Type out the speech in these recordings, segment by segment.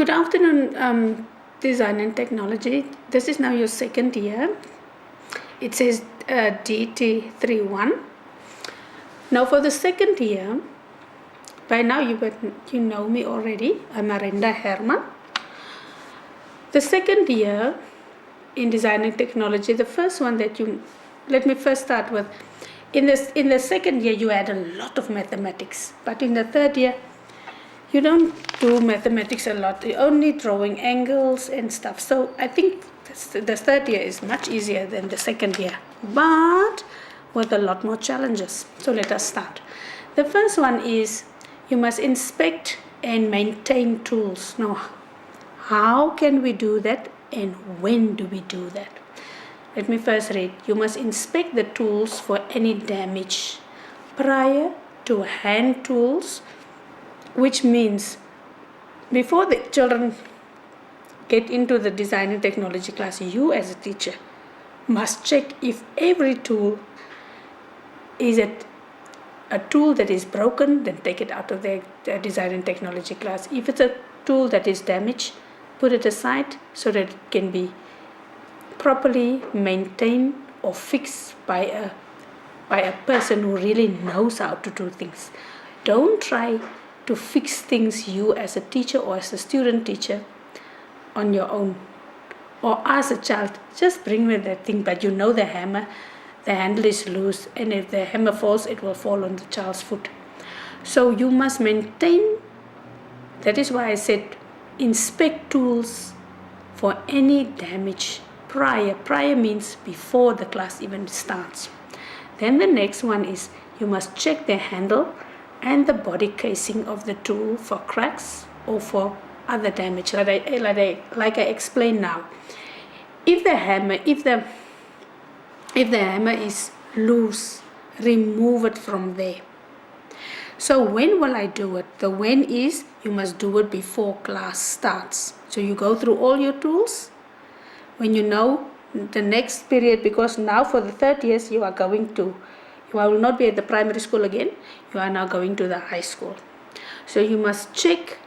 Good afternoon, Design and Technology. This is now your second year. It says DT31. Now for the second year, by now you know me already. I'm Arenda Herman. The second year in Design and Technology, the first one let me first start with. In the second year, you had a lot of mathematics, but in the third year, you don't do mathematics a lot. You're only drawing angles and stuff. So I think the third year is much easier than the second year, but with a lot more challenges. So let us start. The first one is you must inspect and maintain tools. Now, how can we do that and when do we do that? Let me first read. You must inspect the tools for any damage prior to hand tools, which means before the children get into the design and technology class, you as a teacher must check if every tool is a tool that is broken, then take it out of the design and technology class. If it's a tool that is damaged, put it aside so that it can be properly maintained or fixed by a person who really knows how to do things. Don't try to fix things you as a teacher or as a student teacher on your own, or ask a child, just bring me that thing, but you know the handle is loose, and if the hammer falls, it will fall on the child's foot. So you must maintain. That is why I said inspect tools for any damage prior. Prior means before the class even starts. Then the next one is you must check the handle and the body casing of the tool for cracks or for other damage, like I explained now. If the hammer is loose, remove it from there. So when will I do it? The when is you must do it before class starts. So you go through all your tools when you know the next period, because now for the third years you will not be at the primary school again. You are now going to the high school. So you must check,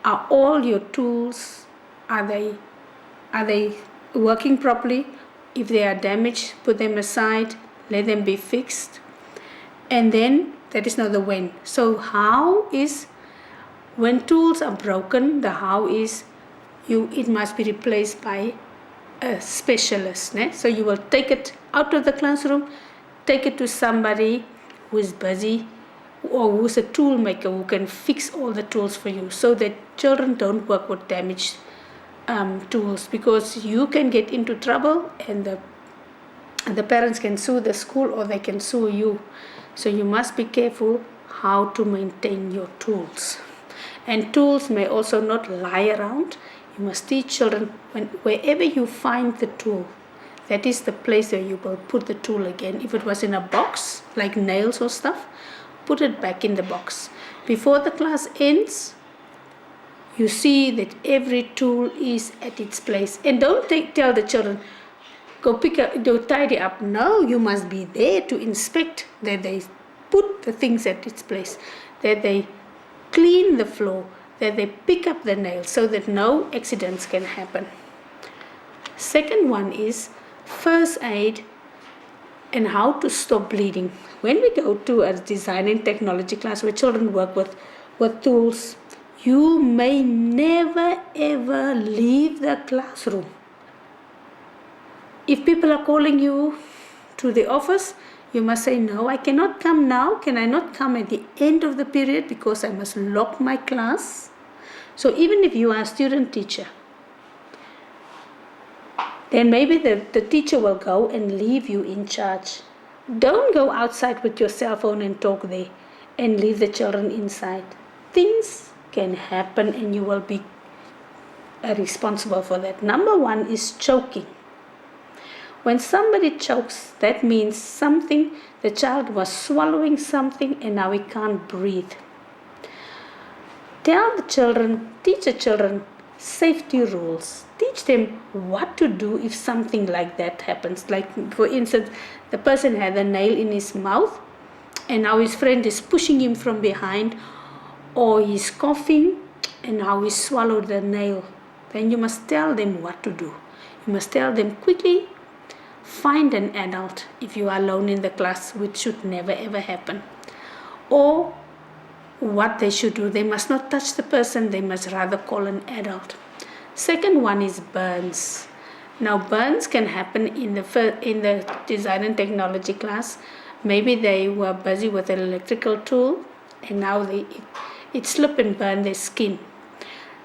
are all your tools, are they working properly? If they are damaged, put them aside, let them be fixed. And then that is now the when. So how is, when tools are broken, the how is it must be replaced by a specialist. So you will take it out of the classroom, take it to somebody who is busy or who's a tool maker who can fix all the tools for you, so that children don't work with damaged tools, because you can get into trouble and the parents can sue the school or they can sue you. So you must be careful how to maintain your tools. And tools may also not lie around. You must teach children, wherever you find the tool, that is the place where you will put the tool again. If it was in a box, like nails or stuff, put it back in the box. Before the class ends, you see that every tool is at its place. And don't tell the children, go tidy up. No, you must be there to inspect that they put the things at its place, that they clean the floor, that they pick up the nails, so that no accidents can happen. Second one is first aid and how to stop bleeding. When we go to a design and technology class where children work with tools, you may never ever leave the classroom. If people are calling you to the office, you must say, no, I cannot come now. Can I not come at the end of the period because I must lock my class? So even if you are a student teacher, then maybe the teacher will go and leave you in charge. Don't go outside with your cell phone and talk there and leave the children inside. Things can happen and you will be responsible for that. Number one is choking. When somebody chokes, that means the child was swallowing something and now he can't breathe. Tell the children, teach the children safety rules. Teach them what to do if something like that happens. Like, for instance, the person had a nail in his mouth and now his friend is pushing him from behind, or he's coughing, and how we swallow the nail, then you must tell them what to do. You must tell them quickly, find an adult if you are alone in the class, which should never ever happen. Or what they should do, they must not touch the person, they must rather call an adult. Second one is burns. Now burns can happen in the design and technology class. Maybe they were busy with an electrical tool and now it slip and burn their skin.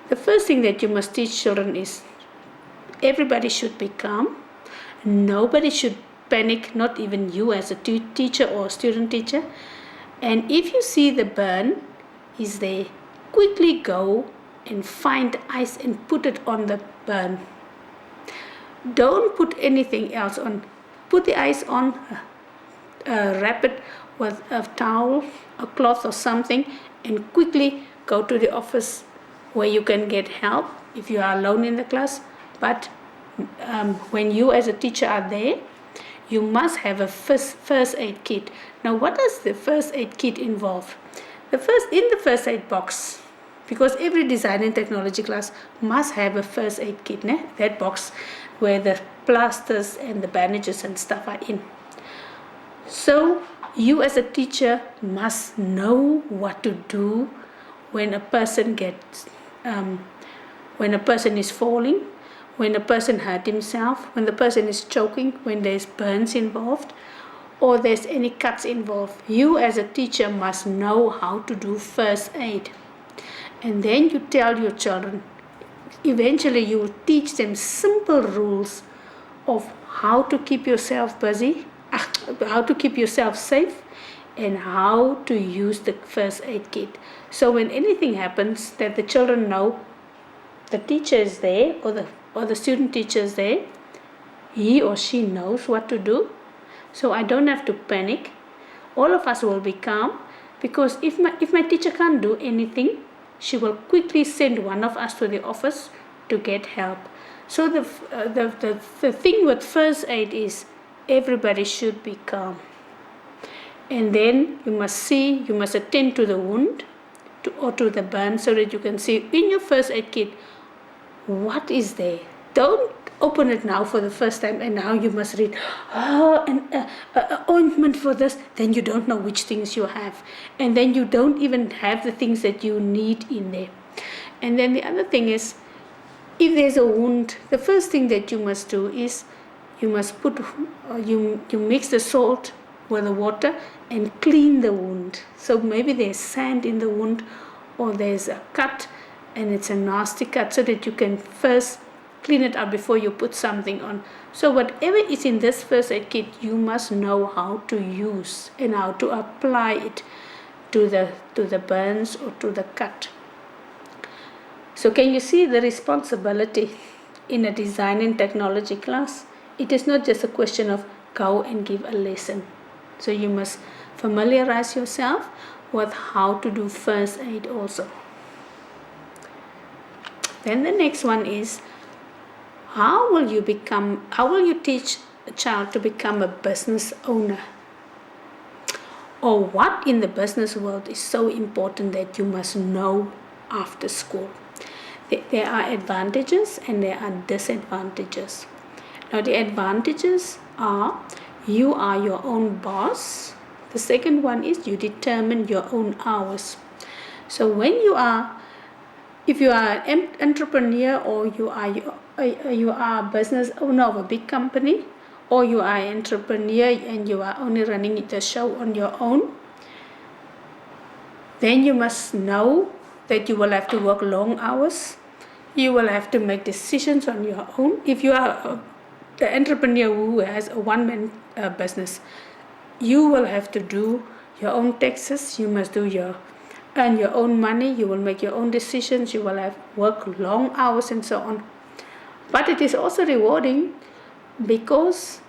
The first thing that you must teach children is everybody should be calm. Nobody should panic, not even you as a teacher or student teacher. And if you see the burn is there, quickly go and find ice and put it on the burn. Don't put anything else on. Put the ice on, wrap it with a towel, a cloth or something, and quickly go to the office where you can get help if you are alone in the class. But when you as a teacher are there, you must have a first aid kit. Now what does the first aid kit involve? In the first aid box, because every design and technology class must have a first aid kit, that box where the plasters and the bandages and stuff are in. So you as a teacher must know what to do when a person is falling, when a person hurt himself, when the person is choking, when there's burns involved, or there's any cuts involved. You as a teacher must know how to do first aid. And then you tell your children, eventually you will teach them simple rules of how to keep yourself busy, how to keep yourself safe, and how to use the first aid kit. So when anything happens, that the children know the teacher is there, or the student teacher is there, he or she knows what to do. So I don't have to panic. All of us will be calm, because if my teacher can't do anything, she will quickly send one of us to the office to get help. So the thing with first aid is everybody should be calm. And then you must attend to the wound or to the burn, so that you can see in your first aid kit what is there. Don't open it now for the first time and now you must read an ointment for this. Then you don't know which things you have, and then you don't even have the things that you need in there. And then the other thing is, if there's a wound, the first thing that you must do is you must you mix the salt with the water and clean the wound. So maybe there's sand in the wound, or there's a cut and it's a nasty cut, so that you can first clean it up before you put something on. So whatever is in this first aid kit, you must know how to use and how to apply it to the burns or to the cut. So can you see the responsibility in a design and technology class? It is not just a question of go and give a lesson. So you must familiarize yourself with how to do first aid also. Then the next one is, how will you teach a child to become a business owner? Or what in the business world is so important that you must know after school? There are advantages and there are disadvantages. Now the advantages are, you are your own boss. The second one is, you determine your own hours. So if you are an entrepreneur, or you are a business owner of a big company, or you are an entrepreneur and you are only running the show on your own, then you must know that you will have to work long hours. You will have to make decisions on your own. If you are the entrepreneur who has a one-man business, you will have to do your own taxes. You must earn your own money. You will make your own decisions. You will have work long hours and so on. But it is also rewarding, because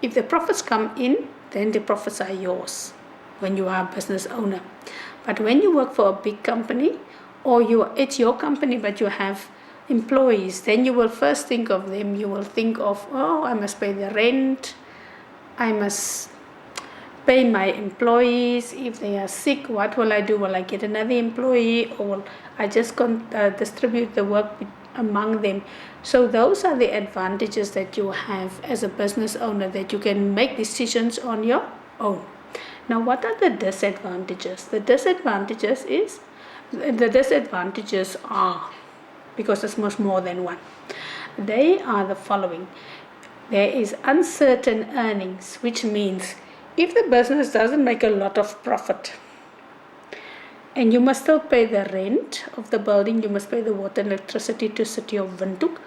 if the profits come in, then the profits are yours when you are a business owner. But when you work for a big company, or it's your company but you have employees, then you will first think of them. You will think of, I must pay the rent, I must pay my employees? If they are sick, what will I do? Will I get another employee, or will I just distribute the work among them? So those are the advantages that you have as a business owner, that you can make decisions on your own. Now, what are the disadvantages? The disadvantages are, because it's much more than one, they are the following. There is uncertain earnings, which means if the business doesn't make a lot of profit, and you must still pay the rent of the building, you must pay the water and electricity to City of Windhoek,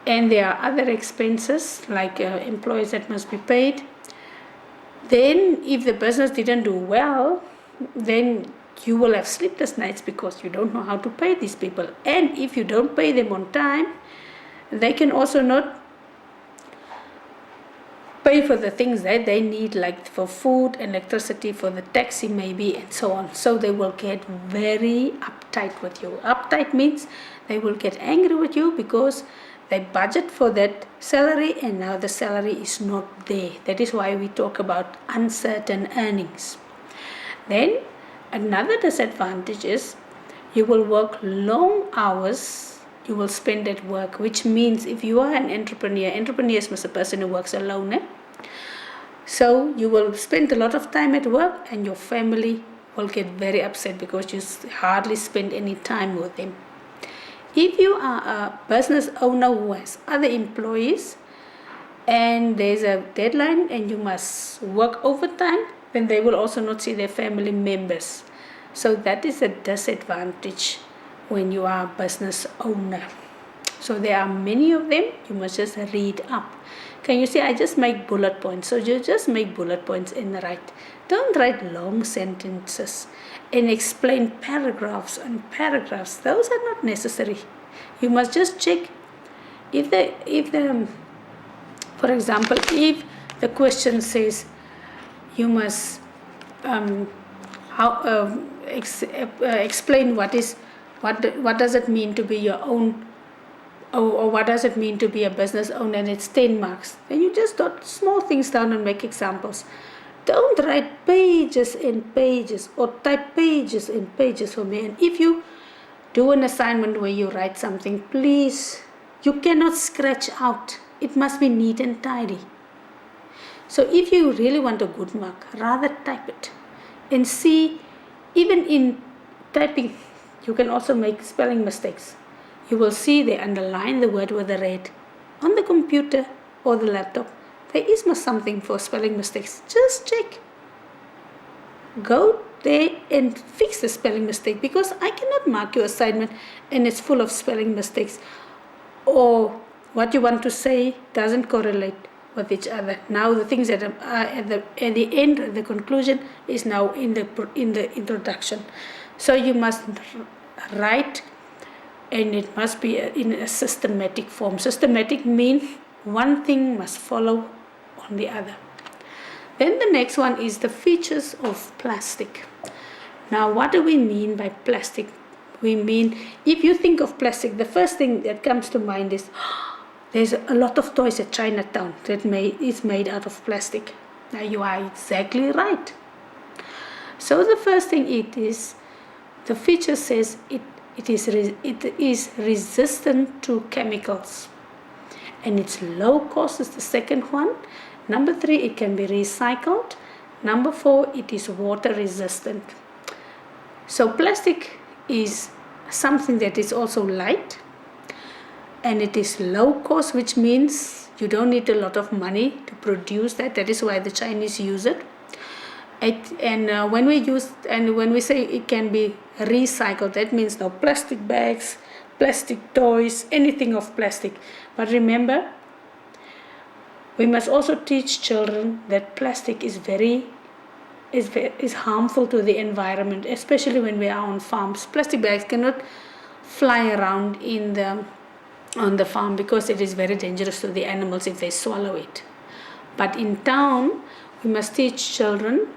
and there are other expenses like employees that must be paid. Then if the business didn't do well, then you will have sleepless nights because you don't know how to pay these people. And if you don't pay them on time, they can also not pay for the things that they need, like for food, electricity, for the taxi maybe, and so on. So they will get very uptight with you. Uptight means they will get angry with you because they budget for that salary and now the salary is not there. That is why we talk about uncertain earnings. Then another disadvantage is you will work long hours, you will spend at work, which means if you are an entrepreneur is a person who works alone. So you will spend a lot of time at work and your family will get very upset because you hardly spend any time with them. If you are a business owner who has other employees and there's a deadline and you must work overtime, then they will also not see their family members. So that is a disadvantage when you are a business owner. So there are many of them. You must just read up. Can you see, I just make bullet points. So you just make bullet points and write. Don't write long sentences and explain paragraphs and paragraphs. Those are not necessary. You must just check if the for example, if the question says you must explain what does it mean to be your own, or what does it mean to be a business owner, and it's 10 marks. Then you just jot small things down and make examples. Don't write pages and pages or type pages and pages for me. And if you do an assignment where you write something, please, you cannot scratch out. It must be neat and tidy. So if you really want a good mark, rather type it and see. Even in typing, you can also make spelling mistakes. You will see they underline the word with a red. On the computer or the laptop, there is something for spelling mistakes. Just check. Go there and fix the spelling mistake, because I cannot mark your assignment and it's full of spelling mistakes, or what you want to say doesn't correlate with each other. Now the things that are at the end, the conclusion is now in the introduction. So you must write, and it must be in a systematic form. Systematic means one thing must follow on the other. Then the next one is the features of plastic. Now, what do we mean by plastic? We mean, if you think of plastic, the first thing that comes to mind is there's a lot of toys at Chinatown that is made out of plastic. Now, you are exactly right. So the first thing the feature says it is resistant to chemicals, and it's low cost is the second one. Number 3, it can be recycled. Number 4, it is water resistant. So plastic is something that is also light, and it is low cost, which means you don't need a lot of money to produce that. That is why the Chinese use it. When we say it can be recycled, that means no plastic bags, plastic toys, anything of plastic. But remember, we must also teach children that plastic is harmful to the environment, especially when we are on farms. Plastic bags cannot fly around on the farm because it is very dangerous to the animals if they swallow it. But in town, we must teach children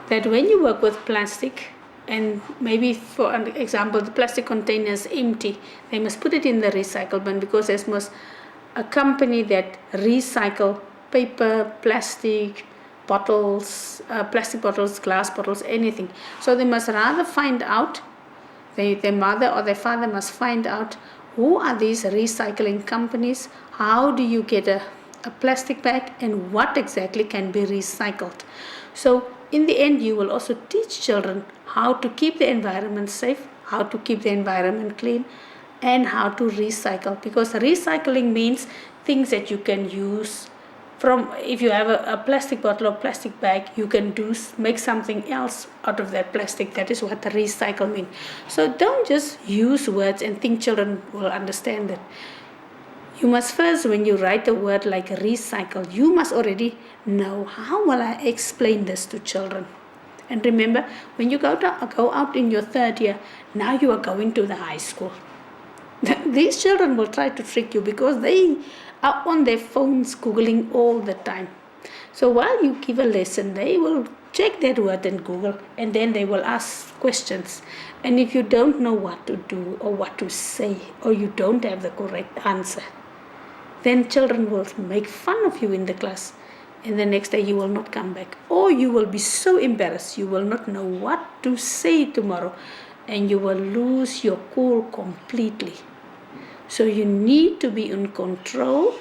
that when you work with plastic, and maybe for an example, the plastic container is empty, they must put it in the recycle bin, because there's a company that recycle paper, plastic, bottles, plastic bottles, glass bottles, anything. So they must rather find out, their mother or their father must find out who are these recycling companies, how do you get a plastic bag, and what exactly can be recycled. So in the end, you will also teach children how to keep the environment safe, how to keep the environment clean, and how to recycle, because recycling means things that you can use from. If you have a plastic bottle or plastic bag, you can make something else out of that plastic. That is what the recycle means. So don't just use words and think children will understand that. You must first, when you write a word like recycle, you must already know, how will I explain this to children? And remember, when you go out in your third year, now you are going to the high school. These children will try to trick you because they are on their phones Googling all the time. So while you give a lesson, they will check that word in Google, and then they will ask questions. And if you don't know what to do or what to say, or you don't have the correct answer, then children will make fun of you in the class, and the next day you will not come back, or you will be so embarrassed you will not know what to say tomorrow, and you will lose your cool completely. So you need to be in control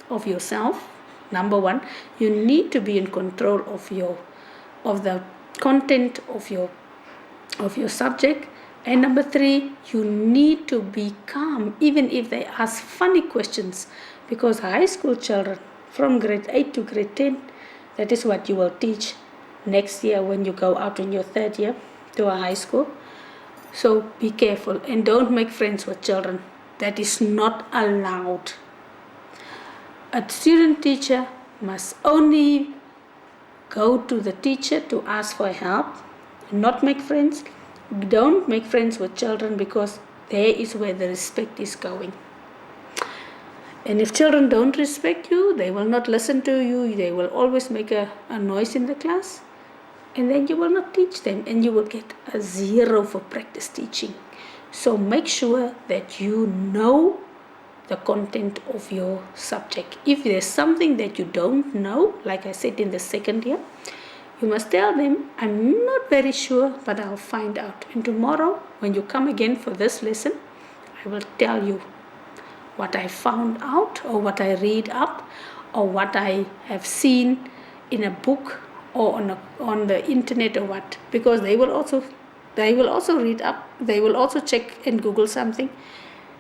of yourself. Number one, you need to be in control of the content of your subject. And number three, you need to be calm even if they ask funny questions, because high school children from grade 8 to grade 10, that is what you will teach next year when you go out in your third year to a high school. So be careful and don't make friends with children. That is not allowed. A student teacher must only go to the teacher to ask for help, not make friends. Don't make friends with children, because there is where the respect is going. And if children don't respect you, they will not listen to you, they will always make a noise in the class, and then you will not teach them, and you will get a 0 for practice teaching. So make sure that you know the content of your subject. If there's something that you don't know, like I said in the second year, you must tell them, I'm not very sure, but I'll find out. And tomorrow, when you come again for this lesson, I will tell you what I found out, or what I read up, or what I have seen in a book or on the internet or what. Because they will also read up, they will also check and Google something,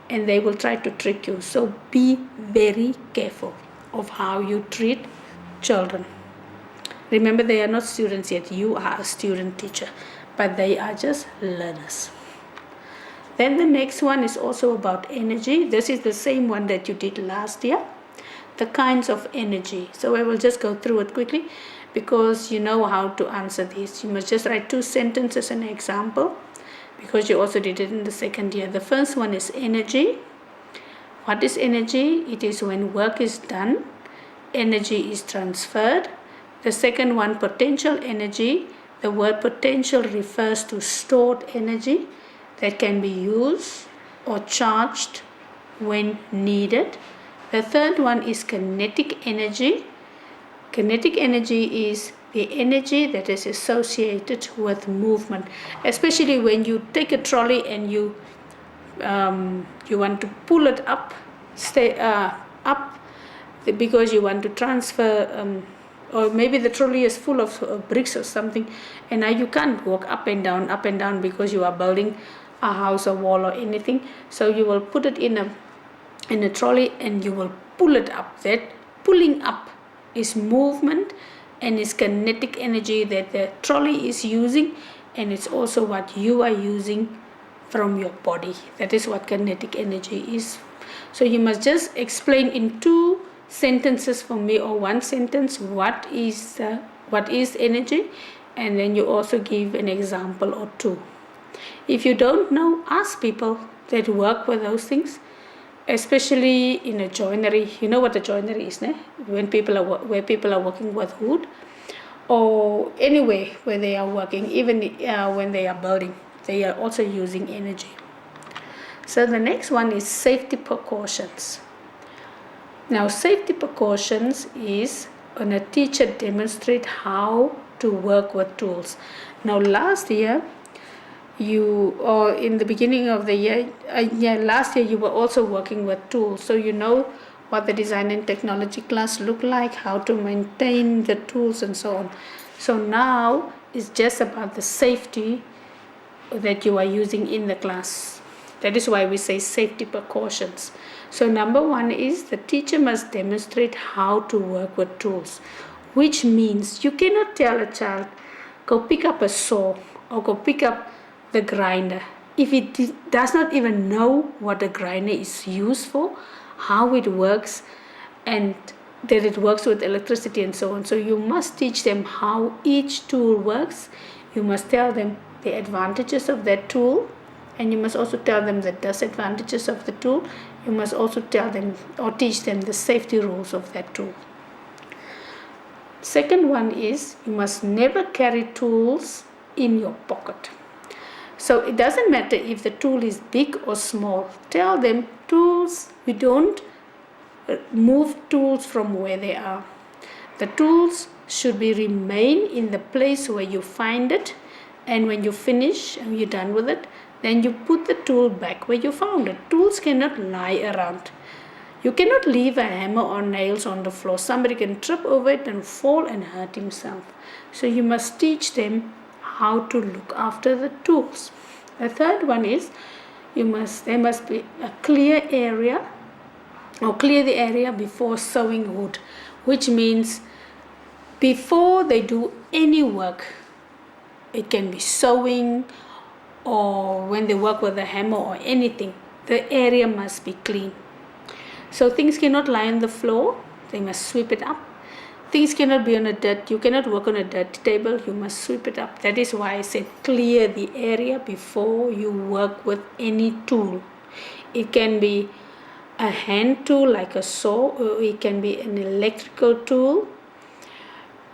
and they will try to trick you. So be very careful of how you treat children. Remember, they are not students yet. You are a student teacher, but they are just learners. Then the next one is also about energy. This is the same one that you did last year, the kinds of energy. So I will just go through it quickly, because you know how to answer these. You must just write 2 sentences as an example, because you also did it in the second year. The first one is energy. What is energy? It is when work is done, energy is transferred. The second one, potential energy. The word potential refers to stored energy that can be used or charged when needed. The third one is kinetic energy. Kinetic energy is the energy that is associated with movement, especially when you take a trolley and you want to pull it up, because you want to transfer, or maybe the trolley is full of bricks or something, and now you can't walk up and down because you are building a house, a wall, or anything. So you will put it in a trolley and you will pull it up. That pulling up is movement, and is kinetic energy that the trolley is using, and it's also what you are using from your body. That is what kinetic energy is. So you must just explain in 2 sentences for me, or 1 sentence, what is energy, and then you also give an example or 2. If you don't know, ask people that work with those things, especially in a joinery. You know what a joinery is, né? Where people are working with wood, or anywhere where they are working, even when they are building, they are also using energy. So the next one is safety precautions. Now, safety precautions is when a teacher demonstrate how to work with tools. Now last year, or in the beginning of the year, last year you were also working with tools, so you know what the design and technology class look like, how to maintain the tools and so on. So now it's just about the safety that you are using in the class. That is why we say safety precautions. So number one is the teacher must demonstrate how to work with tools, which means you cannot tell a child, go pick up a saw or go pick up the grinder if it does not even know what the grinder is used for, how it works, and that it works with electricity and so on. So you must teach them how each tool works. You must tell them the advantages of that tool, and you must also tell them the disadvantages of the tool. You must also tell them or teach them the safety rules of that tool. Second one is you must never carry tools in your pocket. So it doesn't matter if the tool is big or small. Tell them tools, we don't move tools from where they are. The tools should remain in the place where you find it, and when you finish and you're done with it, then you put the tool back where you found it. Tools cannot lie around. You cannot leave a hammer or nails on the floor. Somebody can trip over it and fall and hurt himself. So you must teach them how to look after the tools. The third one is there must be a clear area, or clear the area before sewing wood, which means before they do any work, it can be sewing or when they work with a hammer or anything, the area must be clean. So things cannot lie on the floor, they must sweep it up. Things cannot be on you cannot work on a dirty table, you must sweep it up. That is why I said clear the area before you work with any tool. It can be a hand tool like a saw, or it can be an electrical tool.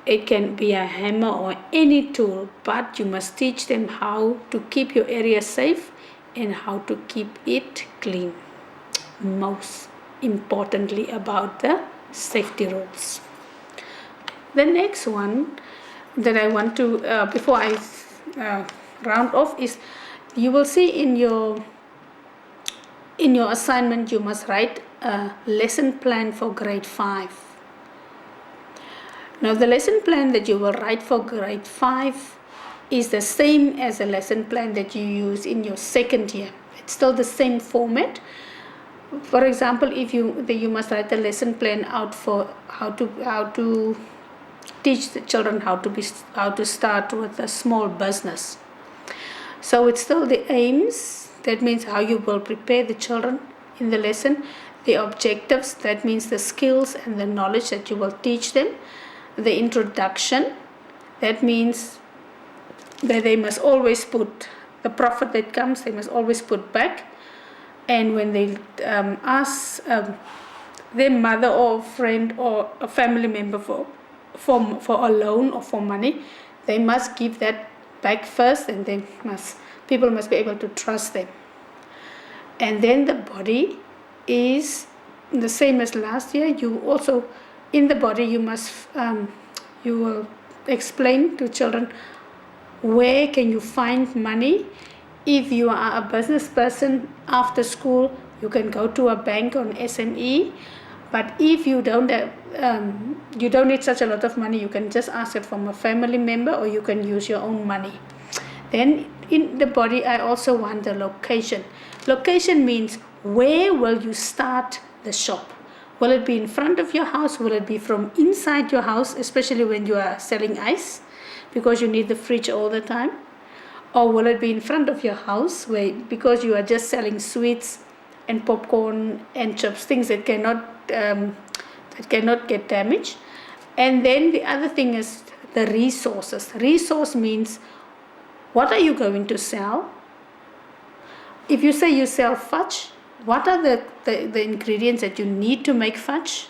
It can be a hammer or any tool, but you must teach them how to keep your area safe and how to keep it clean. Most importantly about the safety rules. The next one that I want to, before I round off, is you will see in your assignment you must write a lesson plan for grade 5. Now the lesson plan that you will write for grade 5 is the same as the lesson plan that you use in your second year. It's still the same format. For example, if you must write the lesson plan out for how to teach the children how to start with a small business. So it's still the aims, that means how you will prepare the children in the lesson. The objectives, that means the skills and the knowledge that you will teach them. The introduction, that means that they must always put the profit that comes, they must always put back. And when they ask their mother or friend or a family member for a loan or for money, they must give that back first, and people must be able to trust them. And then the body is the same as last year. You also, in the body, you will explain to children where can you find money. If you are a business person, after school you can go to a bank on SME. But if you don't need such a lot of money, you can just ask it from a family member, or you can use your own money. Then in the body, I also want the location. Location means where will you start the shop? Will it be in front of your house? Will it be from inside your house, especially when you are selling ice, because you need the fridge all the time? Or will it be in front of your house because you are just selling sweets and popcorn and chips, things that cannot get damaged? And then the other thing is the resources. Resource means, what are you going to sell? If you say you sell fudge, what are the ingredients that you need to make fudge?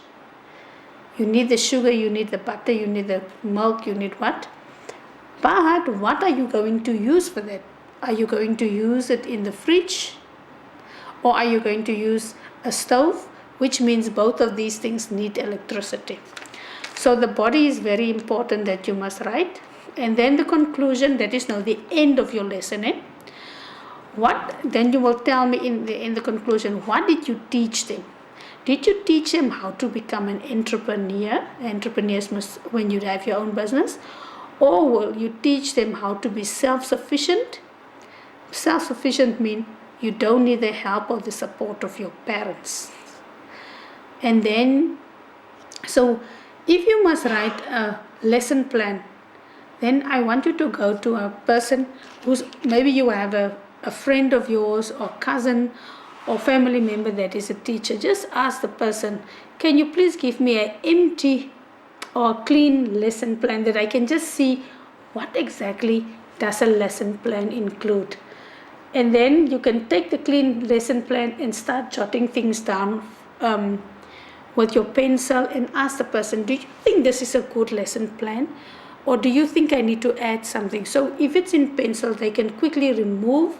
You need the sugar, you need the butter, you need the milk, you need what? But what are you going to use for that? Are you going to use it in the fridge? Or are you going to use a stove? Which means both of these things need electricity. So the body is very important that you must write. And then the conclusion, that is now the end of your lesson. Then you will tell me in the conclusion, what did you teach them? Did you teach them how to become an entrepreneur? Entrepreneurs must, when you have your own business. Or will you teach them how to be self-sufficient? Self-sufficient means you don't need the help or the support of your parents. And then, so if you must write a lesson plan, then I want you to go to a person who's, maybe you have a friend of yours or cousin or family member that is a teacher. Just ask the person, can you please give me an empty or clean lesson plan that I can just see what exactly does a lesson plan include. And then you can take the clean lesson plan and start jotting things down with your pencil and ask the person, do you think this is a good lesson plan? Or do you think I need to add something? So if it's in pencil, they can quickly remove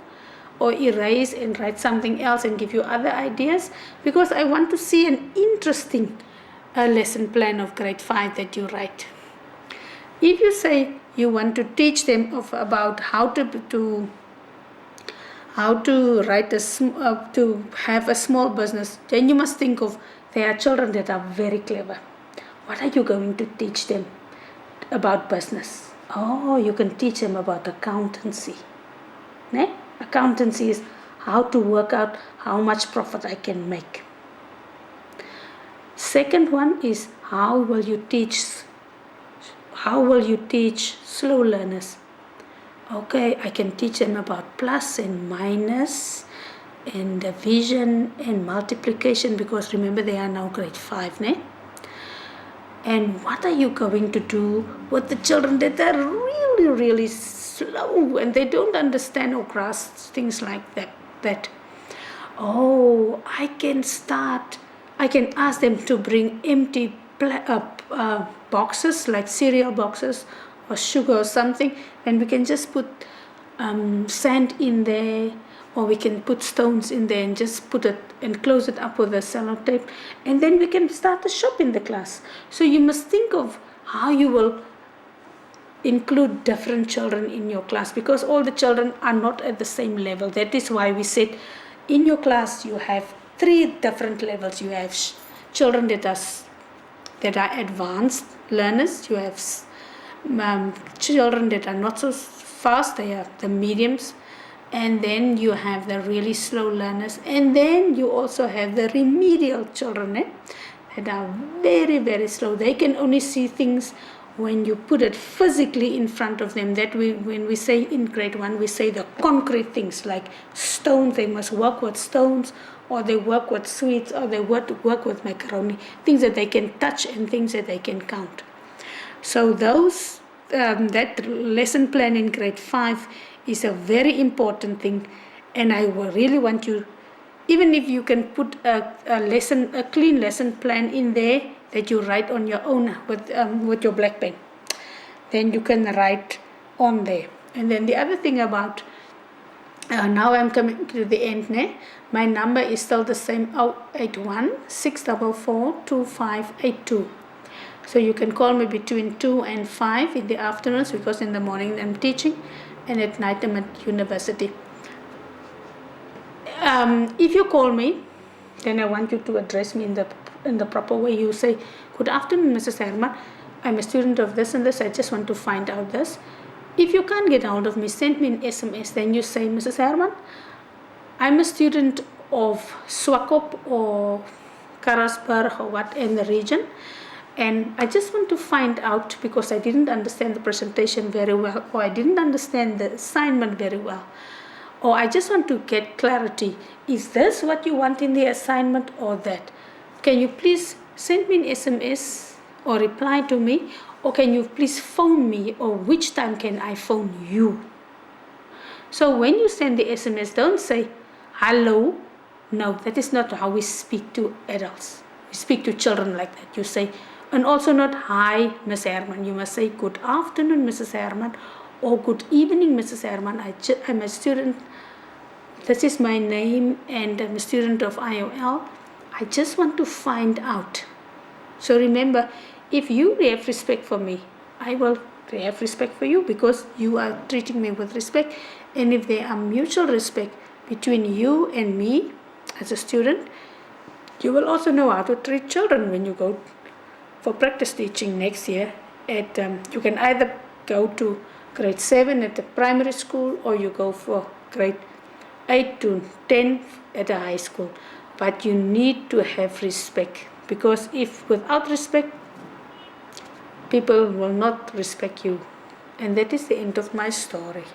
or erase and write something else and give you other ideas, because I want to see an interesting lesson plan of grade 5 that you write. If you say you want to teach them about how to write to have a small business, then you must think of, there are children that are very clever. What are you going to teach them about business? Oh, you can teach them about accountancy. Accountancy is how to work out how much profit I can make. Second one is, how will you teach slow learners? Okay, I can teach them about plus and minus and division and multiplication, because remember they are now grade 5, And what are you going to do with the children that are really, really slow and they don't understand or grasp things like that? Oh, I can ask them to bring empty boxes, like cereal boxes or sugar or something, and we can just put sand in there, or we can put stones in there and just put it and close it up with a sellotape, and then we can start a shop in the class. So you must think of how you will include different children in your class, because all the children are not at the same level. That is why we said in your class you have 3 different levels. You have children that are advanced learners, you have children that are not so fast, they are the mediums, and then you have the really slow learners, and then you also have the remedial children that are very, very slow. They can only see things when you put it physically in front of them. When we say in grade 1, we say the concrete things like stones, they must work with stones, or they work with sweets, or they work with macaroni, things that they can touch and things that they can count. So that lesson plan in grade 5 is a very important thing, and I will really want you, even if you can put a clean lesson plan in there that you write on your own with your black pen, then you can write on there. And then the other thing about, now I'm coming to the end, my number is still the same, 081-644-2582. So you can call me between 2 and 5 in the afternoons, because in the morning I'm teaching and at night I'm at university. If you call me, then I want you to address me in the proper way. You say, good afternoon, Mrs. Herman. I'm a student of this and this. I just want to find out this. If you can't get hold of me, send me an SMS. Then you say, Mrs. Herman, I'm a student of Swakop or Karasburg or what in the region, and I just want to find out, because I didn't understand the presentation very well, or I didn't understand the assignment very well, or I just want to get clarity. Is this what you want in the assignment or that? Can you please send me an SMS or reply to me, or can you please phone me, or which time can I phone you? So when you send the SMS, don't say hello. No, that is not how we speak to adults. We speak to children like that. You say, and also not hi, Miss Herman. You must say good afternoon, Mrs. Herman, or good evening, Mrs. Herman. I'm a student. This is my name, and I'm a student of IOL. I just want to find out. So remember, If you have respect for me, I will have respect for you because you are treating me with respect. And if there are mutual respect between you and me as a student, you will also know how to treat children when you go for practice teaching next year. You can either go to grade 7 at the primary school, or you go for grade 8 to 10 at a high school. But you need to have respect, because if without respect, people will not respect you. And that is the end of my story.